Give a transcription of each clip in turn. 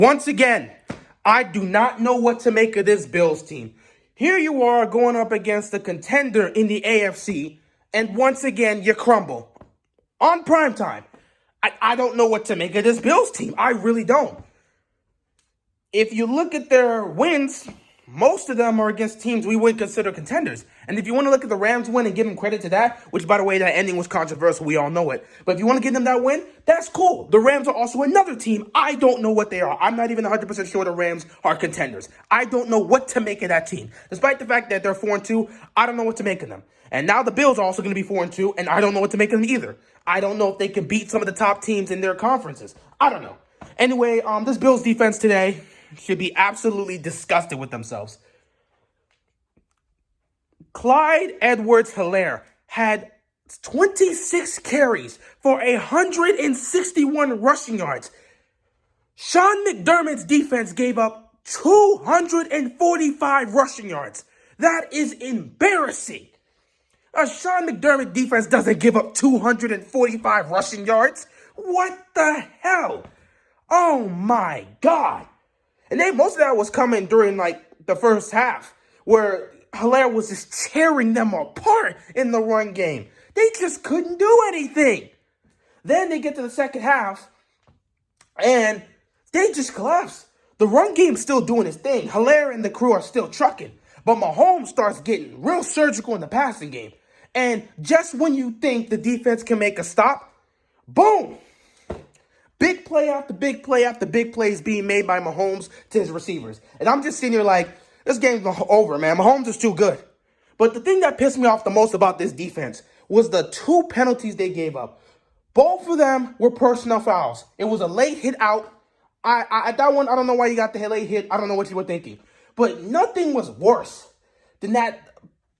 Once again, I do not know what to make of this Bills team. Here you are going up against a contender in the AFC, and once again, you crumble. On primetime. I don't know what to make of this Bills team. I really don't. If you look at their wins, most of them are against teams we would consider contenders. And if you want to look at the Rams win and give them credit to that, which, by the way, that ending was controversial, we all know it. But if you want to give them that win, that's cool. The Rams are also another team. I don't know what they are. I'm not even 100% sure the Rams are contenders. I don't know what to make of that team. Despite the fact that they're 4-2, I don't know what to make of them. And now the Bills are also going to be 4-2, and I don't know what to make of them either. I don't know if they can beat some of the top teams in their conferences. I don't know. Anyway, this Bills defense today should be absolutely disgusted with themselves. Clyde Edwards-Helaire had 26 carries for 161 rushing yards. Sean McDermott's defense gave up 245 rushing yards. That is embarrassing. A Sean McDermott defense doesn't give up 245 rushing yards. What the hell? Oh my God. And then most of that was coming during the first half, where Helaire was just tearing them apart in the run game. They just couldn't do anything. Then they get to the second half, and they just collapse. The run game's still doing its thing. Helaire and the crew are still trucking. But Mahomes starts getting real surgical in the passing game. And just when you think the defense can make a stop, boom! Big play after big play after big play is being made by Mahomes to his receivers. And I'm just sitting here like, this game's over, man. Mahomes is too good. But the thing that pissed me off the most about this defense was the two penalties they gave up. Both of them were personnel fouls. It was a late hit out. That one, I don't know why you got the late hit. I don't know what you were thinking. But nothing was worse than that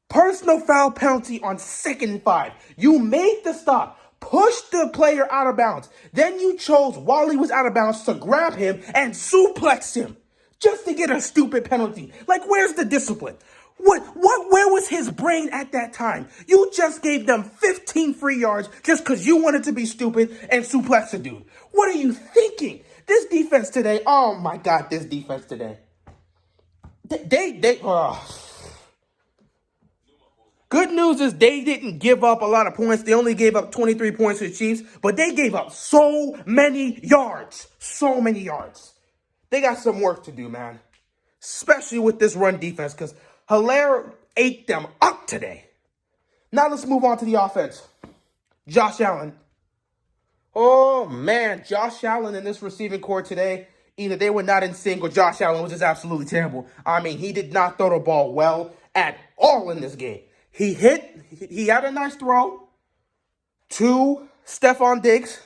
personal foul penalty on 2nd and 5. You made the stop. Pushed the player out of bounds. Then you chose, while he was out of bounds, to grab him and suplex him. Just to get a stupid penalty. Like, where's the discipline? Where was his brain at that time? You just gave them 15 free yards just because you wanted to be stupid and suplex a dude. What are you thinking? This defense today, oh my God, this defense today. Good news is they didn't give up a lot of points. They only gave up 23 points to the Chiefs, but they gave up so many yards. So many yards. They got some work to do, man. Especially with this run defense, because Helaire ate them up today. Now let's move on to the offense. Josh Allen. Oh, man. Josh Allen in this receiving core today, either they were not in sync or Josh Allen was just absolutely terrible. I mean, he did not throw the ball well at all in this game. He had a nice throw to Stephon Diggs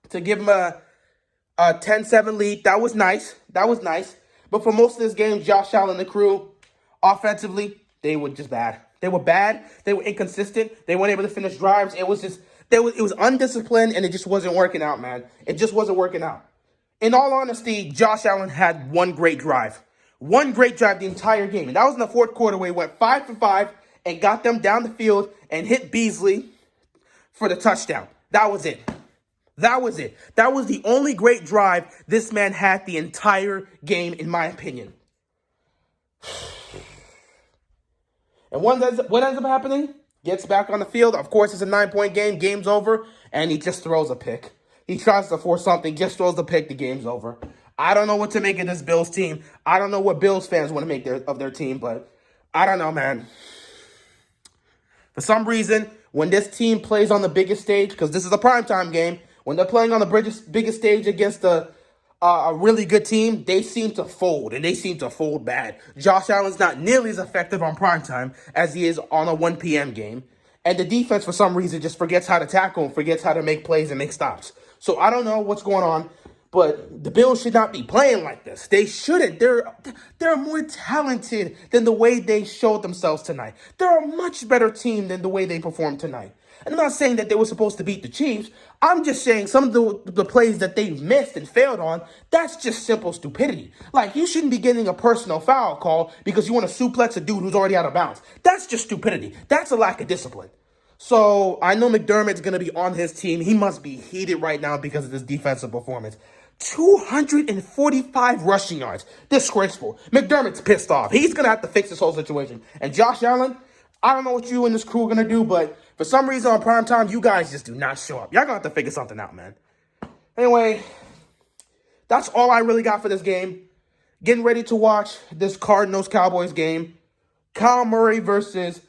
to give him a 10-7 lead. That was nice. But for most of this game, Josh Allen and the crew, offensively, they were just bad. They were bad. They were inconsistent. They weren't able to finish drives. It was undisciplined, and it just wasn't working out, man. It just wasn't working out. In all honesty, Josh Allen had one great drive. One great drive the entire game. And that was in the fourth quarter where he went 5 for 5 and got them down the field and hit Beasley for the touchdown. That was it. That was the only great drive this man had the entire game, in my opinion. And what ends up happening? Gets back on the field. Of course, it's a 9-point game. Game's over. And he just throws a pick. He tries to force something, just throws the pick. The game's over. I don't know what to make of this Bills team. I don't know what Bills fans want to make of their team, but I don't know, man. For some reason, when this team plays on the biggest stage, because this is a primetime game, when they're playing on the biggest stage against a really good team, they seem to fold, and they seem to fold bad. Josh Allen's not nearly as effective on primetime as he is on a 1 p.m. game. And the defense, for some reason, just forgets how to tackle and forgets how to make plays and make stops. So I don't know what's going on. But the Bills should not be playing like this. They shouldn't. They're more talented than the way they showed themselves tonight. They're a much better team than the way they performed tonight. And I'm not saying that they were supposed to beat the Chiefs. I'm just saying some of the plays that they missed and failed on, that's just simple stupidity. Like, you shouldn't be getting a personal foul call because you want to suplex a dude who's already out of bounds. That's just stupidity. That's a lack of discipline. So I know McDermott's going to be on his team. He must be heated right now because of this defensive performance. 245 rushing yards. Disgraceful. McDermott's pissed off. He's going to have to fix this whole situation. And Josh Allen, I don't know what you and this crew are going to do, but for some reason on primetime, you guys just do not show up. Y'all going to have to figure something out, man. Anyway, that's all I really got for this game. Getting ready to watch this Cardinals-Cowboys game. Kyle Murray versus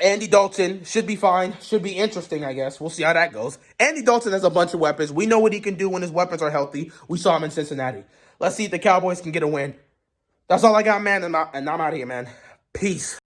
Andy Dalton. Should be fine. Should be interesting, I guess. We'll see how that goes. Andy Dalton has a bunch of weapons. We know what he can do when his weapons are healthy. We saw him in Cincinnati. Let's see if the Cowboys can get a win. That's all I got, man, and I'm out of here, man. Peace.